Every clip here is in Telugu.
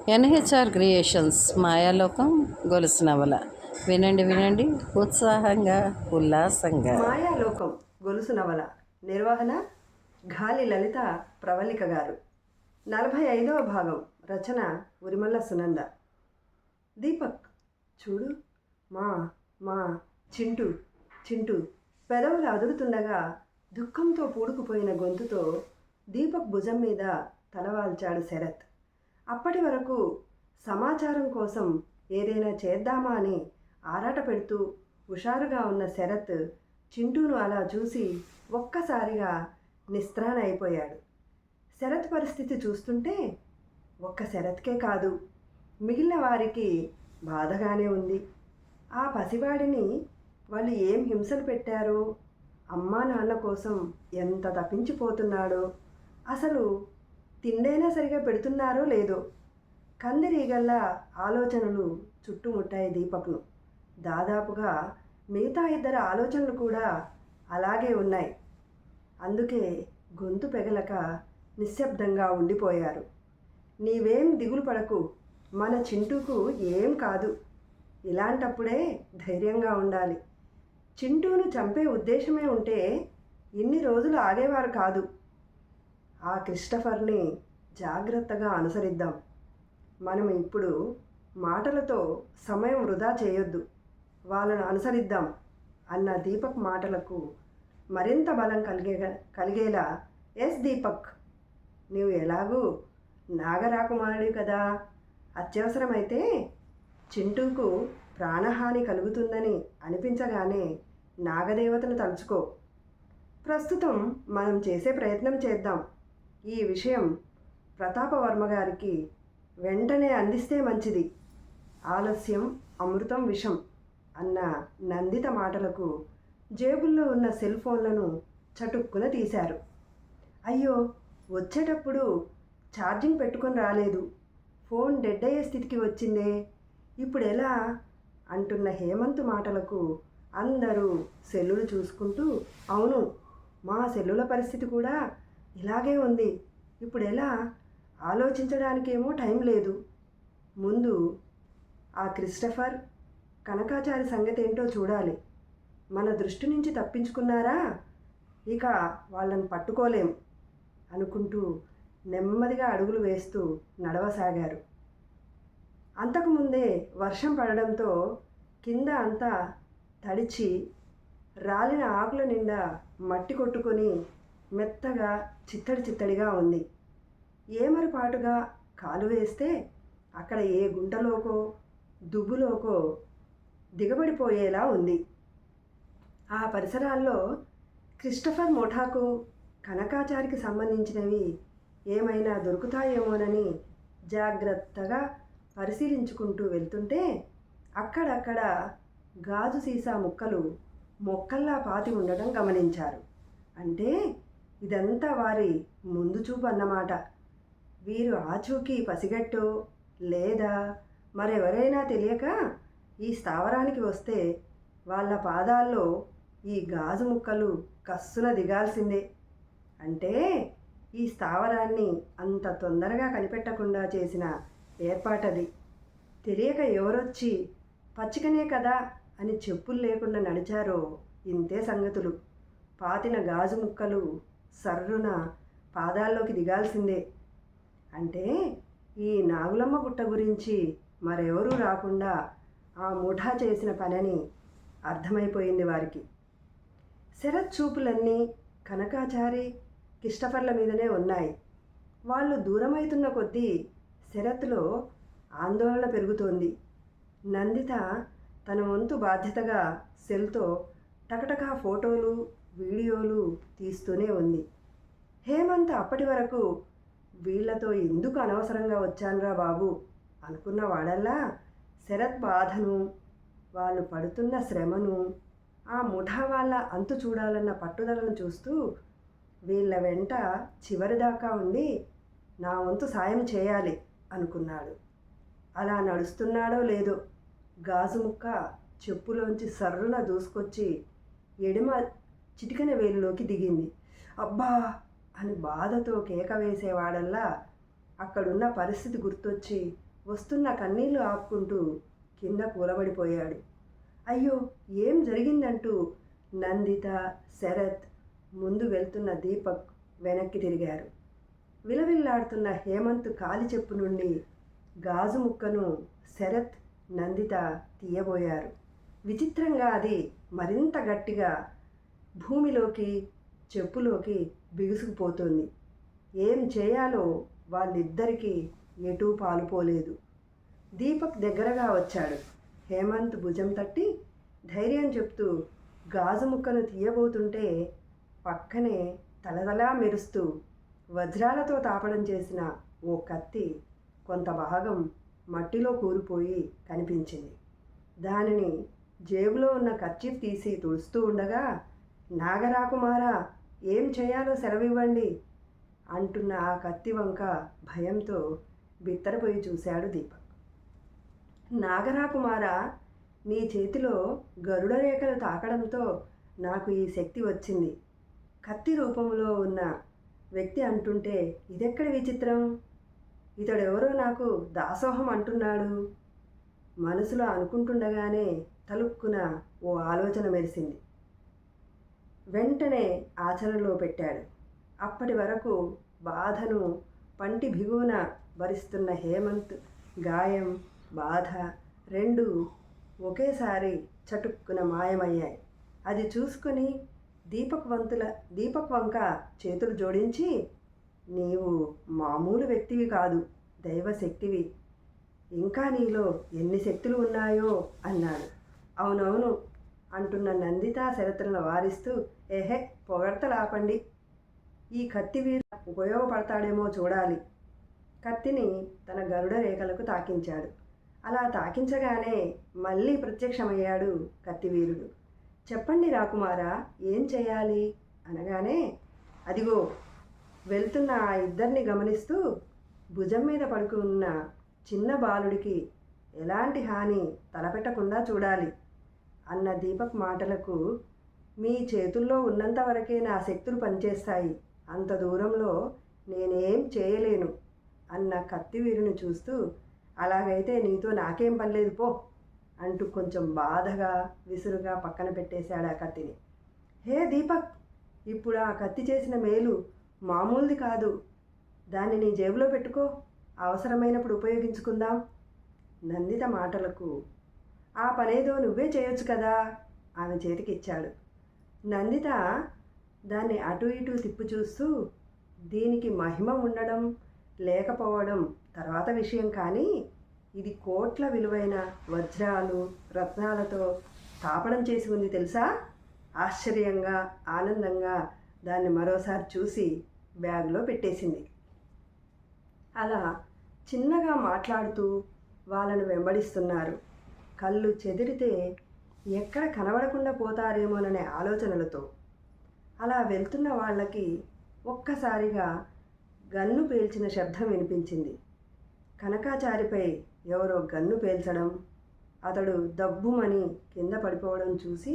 ఎన్హెచ్ఆర్ క్రియేషన్స్ మాయాలోకం గొలుసు నవల. వినండి వినండి ఉత్సాహంగా ఉల్లాసంగా. మాయాలోకం గొలుసు నవల. నిర్వహణ గాలి లలిత ప్రవళిక గారు. 45వ భాగం. రచన ఉరిమల్ల సునంద. దీపక్ చూడు, మా మా చింటూ చింటూ పెదవులు అదురుతుండగా దుఃఖంతో పూడుకుపోయిన గొంతుతో దీపక్ భుజం మీద తలవాల్చాడు శరత్. అప్పటి వరకు సమాచారం కోసం ఏదైనా చేద్దామా అని ఆరాట పెడుతూ హుషారుగా ఉన్న శరత్ చింటూను అలా చూసి ఒక్కసారిగా నిస్త్రాణ అయిపోయాడు. శరత్ పరిస్థితి చూస్తుంటే ఒక్క శరత్కే కాదు, మిగిలిన వారికి బాధగానే ఉంది. ఆ పసివాడిని వాళ్ళు ఏం హింసలు పెట్టారో, అమ్మా నాన్న కోసం ఎంత తప్పించిపోతున్నాడో, అసలు తిండైనా సరిగా పెడుతున్నారో లేదో, కందిరీగల్లా ఆలోచనలు చుట్టుముట్టాయి దీపక్ను. దాదాపుగా మిగతా ఇద్దరు ఆలోచనలు కూడా అలాగే ఉన్నాయి. అందుకే గొంతు పెగలక నిశ్శబ్దంగా ఉండిపోయారు. నీవేం దిగులు పడకు, మన చింటూకు ఏం కాదు. ఇలాంటప్పుడే ధైర్యంగా ఉండాలి. చింటూను చంపే ఉద్దేశమే ఉంటే ఇన్ని రోజులు ఆగేవారు కాదు. ఆ క్రిస్టఫర్ని జాగ్రత్తగా అనుసరిద్దాం. మనం ఇప్పుడు మాటలతో సమయం వృధా చేయొద్దు, వాళ్ళను అనుసరిద్దాం అన్న దీపక్ మాటలకు మరింత బలం కలిగేలా, ఎస్ దీపక్, నీవు ఎలాగూ నాగరాకుమారుడి కదా, అత్యవసరమైతే చింటూకు ప్రాణహాని కలుగుతుందని అనిపించగానే నాగదేవతను తలుచుకో. ప్రస్తుతం మనం చేసే ప్రయత్నం చేద్దాం. ఈ విషయం ప్రతాపవర్మ గారికి వెంటనే అందిస్తే మంచిది. ఆలస్యం అమృతం విషం అన్న నందిత మాటలకు జేబుల్లో ఉన్న సెల్ ఫోన్లను చటుక్కున తీశారు. అయ్యో, వచ్చేటప్పుడు ఛార్జింగ్ పెట్టుకొని రాలేదు, ఫోన్ డెడ్ అయ్యే స్థితికి వచ్చిందే, ఇప్పుడు ఎలా అంటున్న హేమంత్ మాటలకు అందరూ సెల్లులు చూసుకుంటూ, అవును, మా సెల్లుల పరిస్థితి కూడా ఇలాగే ఉంది, ఇప్పుడు ఎలా, ఆలోచించడానికేమో టైం లేదు. ముందు ఆ క్రిస్టఫర్ కనకాచారి సంగతి ఏంటో చూడాలి. మన దృష్టి నుంచి తప్పించుకున్నారా, ఇక వాళ్ళని పట్టుకోలేం అనుకుంటూ నెమ్మదిగా అడుగులు వేస్తూ నడవసాగారు. అంతకుముందే వర్షం పడడంతో కింద అంతా తడిచి రాలిన ఆకుల నిండా మట్టి కొట్టుకొని మెత్తగా చిత్తడి చిత్తడిగా ఉంది. ఏమరపాటుగా కాలు వేస్తే అక్కడ ఏ గుంటలోకో దుబ్బులోకో దిగబడిపోయేలా ఉంది. ఆ పరిసరాల్లో క్రిస్టఫర్ ముఠాకు కనకాచారికి సంబంధించినవి ఏమైనా దొరుకుతాయేమోనని జాగ్రత్తగా పరిశీలించుకుంటూ వెళ్తుంటే అక్కడక్కడ గాజు సీసా ముక్కలు మొక్కల్లా పాతి ఉండడం గమనించారు. అంటే ఇదంతా వారి ముందు చూపు అన్నమాట. వీరు ఆచూకీ పసిగట్టో లేదా మరెవరైనా తెలియక ఈ స్థావరానికి వస్తే వాళ్ళ పాదాల్లో ఈ గాజు ముక్కలు కస్సున దిగాల్సిందే. అంటే ఈ స్థావరాన్ని అంత తొందరగా కనిపెట్టకుండా చేసిన ఏర్పాటది. తెలియక ఎవరొచ్చి పచ్చికనే కదా అని చెప్పులు లేకుండా నడిచారో ఇంతే సంగతులు. పాతిన గాజు ముక్కలు సర్రున పాదాల్లోకి దిగాల్సిందే. అంటే ఈ నాగులమ్మ గుట్ట గురించి మరెవరూ రాకుండా ఆ ముఠా చేసిన పనని అర్థమైపోయింది వారికి. శరత్ చూపులన్నీ కనకాచారి క్రిస్టఫర్ల మీదనే ఉన్నాయి. వాళ్ళు దూరమవుతున్న కొద్దీ శరత్లో ఆందోళన పెరుగుతోంది. నందిత తన వంతు బాధ్యతగా సెల్తో టకటకా ఫోటోలు వీడియోలు తీస్తూనే ఉంది. హేమంత్ అప్పటి వరకు వీళ్లతో ఎందుకు అనవసరంగా వచ్చానురా బాబు అనుకున్న వాడల్లా శరత్ బాధను, వాళ్ళు పడుతున్న శ్రమను, ఆ ముఠా వాళ్ళ అంతు చూడాలన్న పట్టుదలను చూస్తూ వీళ్ళ వెంట చివరిదాకా ఉండి నా వంతు సాయం చేయాలి అనుకున్నాడు. అలా నడుస్తున్నాడో లేదో గాజు ముక్క చెప్పులోంచి సర్రున దూసుకొచ్చి ఎడమ చిటికెన వేలులోకి దిగింది. అబ్బా అని బాధతో కేక వేసేవాడల్లా అక్కడున్న పరిస్థితి గుర్తొచ్చి వస్తున్న కన్నీళ్లు ఆపుకుంటూ కింద కూలబడిపోయాడు. అయ్యో, ఏం జరిగిందంటూ నందిత, శరత్, ముందు వెళ్తున్న దీపక్ వెనక్కి తిరిగారు. విలవిల్లాడుతున్న హేమంత్ కాలి చెప్పు నుండి గాజు ముక్కను శరత్, నందిత తీయబోయారు. విచిత్రంగా అది మరింత గట్టిగా భూమిలోకి, చెప్పులోకి బిగుసుకుపోతుంది. ఏం చేయాలో వాళ్ళిద్దరికీ ఎటూ పాలుపోలేదు. దీపక్ దగ్గరగా వచ్చాడు. హేమంత్ భుజం తట్టి ధైర్యం చెప్తూ గాజు ముక్కను తీయబోతుంటే పక్కనే తలతలా మెరుస్తూ వజ్రాలతో తాపడం చేసిన ఓ కత్తి కొంత భాగం మట్టిలో కూలిపోయి కనిపించింది. దానిని జేబులో ఉన్న కర్చీఫ్ తీసి తుడుస్తూ ఉండగా, నాగరాకుమారా, ఏం చేయాలో సెలవివ్వండి అంటున్న ఆ కత్తి వంక భయంతో బిత్తరపోయి చూశాడు దీపక్. నాగరాకుమారా, నీ చేతిలో గరుడ రేఖలు తాకడంతో నాకు ఈ శక్తి వచ్చింది. కత్తి రూపంలో ఉన్న వ్యక్తి అంటుంటే ఇదెక్కడి విచిత్రం? ఇతడెవరో నాకు దాసోహం అంటున్నాడు. మనసులో అనుకుంటుండగానే తలుక్కున ఓ ఆలోచన మెరిసింది. వెంటనే ఆచరణలో పెట్టాడు. అప్పటి వరకు బాధను పంటి బిగువున భరిస్తున్న హేమంత్ గాయం, బాధ రెండు ఒకేసారి చటుక్కున మాయమయ్యాయి. అది చూసుకుని దీపక్ వంక చేతులు జోడించి, నీవు మామూలు వ్యక్తివి కాదు, దైవశక్తివి. ఇంకా నీలో ఎన్ని శక్తులు ఉన్నాయో అన్నాడు. అవునవును అంటున్న నందిత శరత్లను వారిస్తూ, ఏహే, పొగడ్తలాపండి. ఈ కత్తి వీరు ఉపయోగపడతాడేమో చూడాలి. కత్తిని తన గరుడ రేఖలకు తాకించాడు. అలా తాకించగానే మళ్ళీ ప్రత్యక్షమయ్యాడు కత్తివీరుడు. చెప్పండి రాకుమారా, ఏం చేయాలి అనగానే, అదిగో వెళ్తున్న ఆ ఇద్దరిని గమనిస్తూ భుజం మీద పడుకున్న చిన్న బాలుడికి ఎలాంటి హాని తలపెట్టకుండా చూడాలి అన్న దీపక్ మాటలకు, మీ చేతుల్లో ఉన్నంత వరకే నా శక్తులు పనిచేస్తాయి, అంత దూరంలో నేనేం చేయలేను అన్న కత్తివీరుని చూస్తూ, అలాగైతే నీతో నాకేం పనిలేదు పో అంటూ కొంచెం బాధగా విసురుగా పక్కన పెట్టేశాడు ఆ కత్తిని. హే దీపక్, ఇప్పుడు ఆ కత్తి చేసిన మేలు మామూలుది కాదు. దాన్ని నీ జేబులో పెట్టుకో, అవసరమైనప్పుడు ఉపయోగించుకుందాం. నందిత మాటలకు, ఆ పనేదో నువ్వే చేయొచ్చు కదా ఆమె చేతికి ఇచ్చాడు. నందిత దాన్ని అటు ఇటు తిప్పి చూస్తూ, దీనికి మహిమ ఉండడం లేకపోవడం తర్వాత విషయం, కానీ ఇది కోట్ల విలువైన వజ్రాలు, రత్నాలతో తాపడం చేసి ఉంది తెలుసా? ఆశ్చర్యంగా, ఆనందంగా దాన్ని మరోసారి చూసి బ్యాగులో పెట్టేసింది. అలా చిన్నగా మాట్లాడుతూ వాళ్ళను వెంబడిస్తున్నారు. కళ్ళు చెదిరితే ఎక్కడ కనబడకుండా పోతారేమోననే ఆలోచనలతో. అలా వెళ్తున్న వాళ్ళకి ఒక్కసారిగా గన్ను పేల్చిన శబ్దం వినిపించింది. కనకాచారిపై ఎవరో గన్ను పేల్చడం, అతడు దబ్బుమని కింద పడిపోవడం చూసి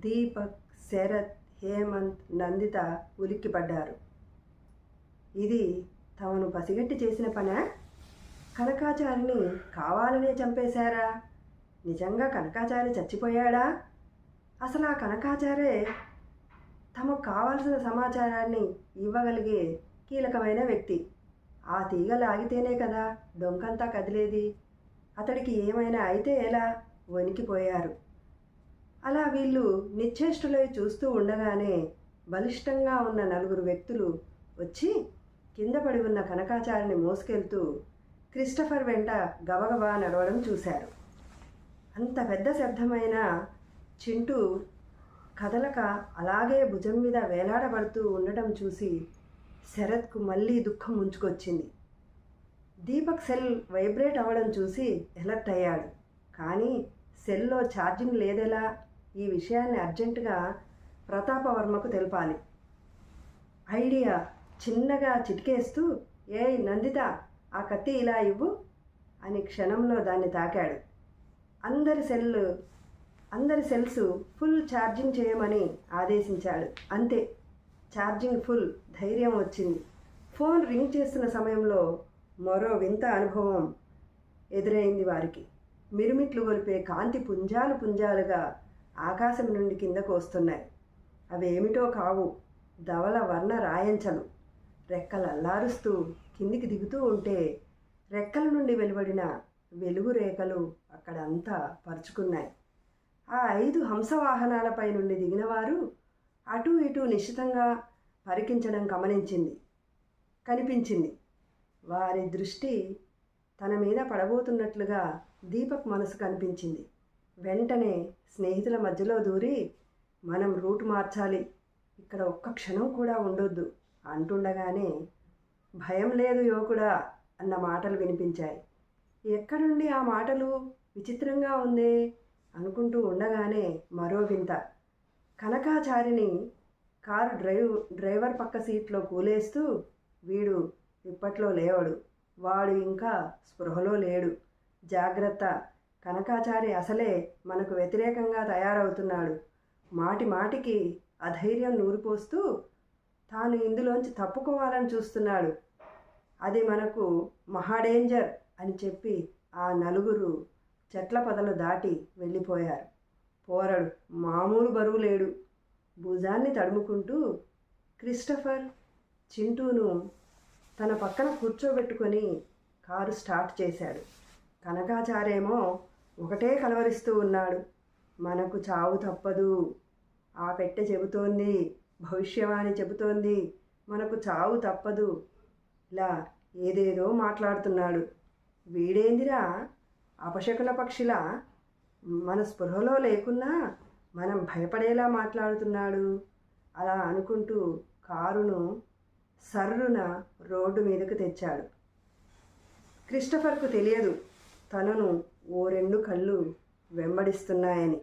దీపక్, శరత్, హేమంత్, నందిత ఉలిక్కిపడ్డారు. ఇది తమను పసిగట్టి చేసిన పనా? కనకాచారిని కావాలనే చంపేశారా? నిజంగా కనకాచారి చచ్చిపోయాడా? అసలు ఆ కనకాచారే తమకు కావాల్సిన సమాచారాన్ని ఇవ్వగలిగే కీలకమైన వ్యక్తి. ఆ తీగ లాగితేనే కదా డొంకంతా కదిలేది. అతడికి ఏమైనా అయితే ఎలా? వణికిపోయారు. అలా వీళ్ళు నిశ్చేష్టులై చూస్తూ ఉండగానే బలిష్టంగా ఉన్న నలుగురు వ్యక్తులు వచ్చి కింద పడి ఉన్న కనకాచారిని మోసుకెళ్తూ క్రిస్టఫర్ వెంట గబగబా నడవడం చూశారు. అంత పెద్ద శబ్దమైన చింటూ కదలక అలాగే భుజం మీద వేలాడబడుతూ ఉండటం చూసి శరత్కు మళ్ళీ దుఃఖం ముంచుకొచ్చింది. దీపక్ సెల్ వైబ్రేట్ అవ్వడం చూసి ఎలర్ట్ అయ్యాడు. కానీ సెల్లో ఛార్జింగ్ లేదెలా? ఈ విషయాన్ని అర్జెంటుగా ప్రతాపవర్మకు తెలపాలి. ఐడియా చిన్నగా చిటికేస్తూ, ఏయ్ నందిత, ఆ కత్తి ఇలా ఇవ్వు అని క్షణంలో దాన్ని తాకాడు. అందరి సెల్స్ ఫుల్ ఛార్జింగ్ చేయమని ఆదేశించాడు. అంతే, ఛార్జింగ్ ఫుల్. ధైర్యం వచ్చింది. ఫోన్ రింగ్ చేస్తున్న సమయంలో మరో వింత అనుభవం ఎదురైంది వారికి. మిరుమిట్లు గొలిపే కాంతి పుంజాలు పుంజాలుగా ఆకాశం నుండి కిందకు వస్తున్నాయి. అవేమిటో కావు, ధవల వర్ణ రాయంచలు. రెక్కలల్లారుస్తూ కిందికి దిగుతూ ఉంటే రెక్కల నుండి వెలువడిన వెలుగు రేఖలు అక్కడంతా పరుచుకున్నాయి. ఆ 5 హంసవాహనాలపై నుండి దిగినవారు అటూ ఇటూ నిశితంగా పరికించడం కనిపించింది. వారి దృష్టి తన మీద పడబోతున్నట్లుగా దీపక్ మనసు కనిపించింది. వెంటనే స్నేహితుల మధ్యలో దూరి, మనం రూట్ మార్చాలి, ఇక్కడ ఒక్క క్షణం కూడా ఉండొద్దు అంటుండగానే, భయం లేదు యువకుడా అన్న మాటలు వినిపించాయి. ఎక్కడుండి ఆ మాటలు? విచిత్రంగా ఉందే అనుకుంటూ ఉండగానే మరో వింత. కనకాచారిని కారు డ్రైవర్ పక్క సీట్లో కూలేస్తూ, వీడు ఇప్పట్లో లేవడు, వాడు ఇంకా స్పృహలో లేడు, జాగ్రత్త, కనకాచారి అసలే మనకు వ్యతిరేకంగా తయారవుతున్నాడు, మాటి మాటికి అధైర్యం నూరిపోస్తూ తాను ఇందులోంచి తప్పుకోవాలని చూస్తున్నాడు, అది మనకు మహా డేంజర్ అని చెప్పి ఆ నలుగురు చెట్ల పొదలు దాటి వెళ్ళిపోయారు. పోరడు మామూలు బరువు లేడు. భుజాన్ని తడుముకుంటూ క్రిస్టఫర్ చింటూను తన పక్కన కూర్చోబెట్టుకొని కారు స్టార్ట్ చేశాడు. కనకాచారేమో ఒకటే కలవరిస్తూ ఉన్నాడు, మనకు చావు తప్పదు, ఆ పెట్టె చెబుతోంది, భవిష్యవాణి చెబుతోంది, మనకు చావు తప్పదు, ఇలా ఏదేదో మాట్లాడుతున్నాడు. వీడేందిరా అపశకున పక్షిలా మన స్పృహలో లేకున్నా మనం భయపడేలా మాట్లాడుతున్నాడు అలా అనుకుంటూ కారును సర్రున రోడ్డు మీదకు తెచ్చాడు. క్రిస్టఫర్కు తెలియదు తనను ఓ 2 కళ్ళు వెంబడిస్తున్నాయని.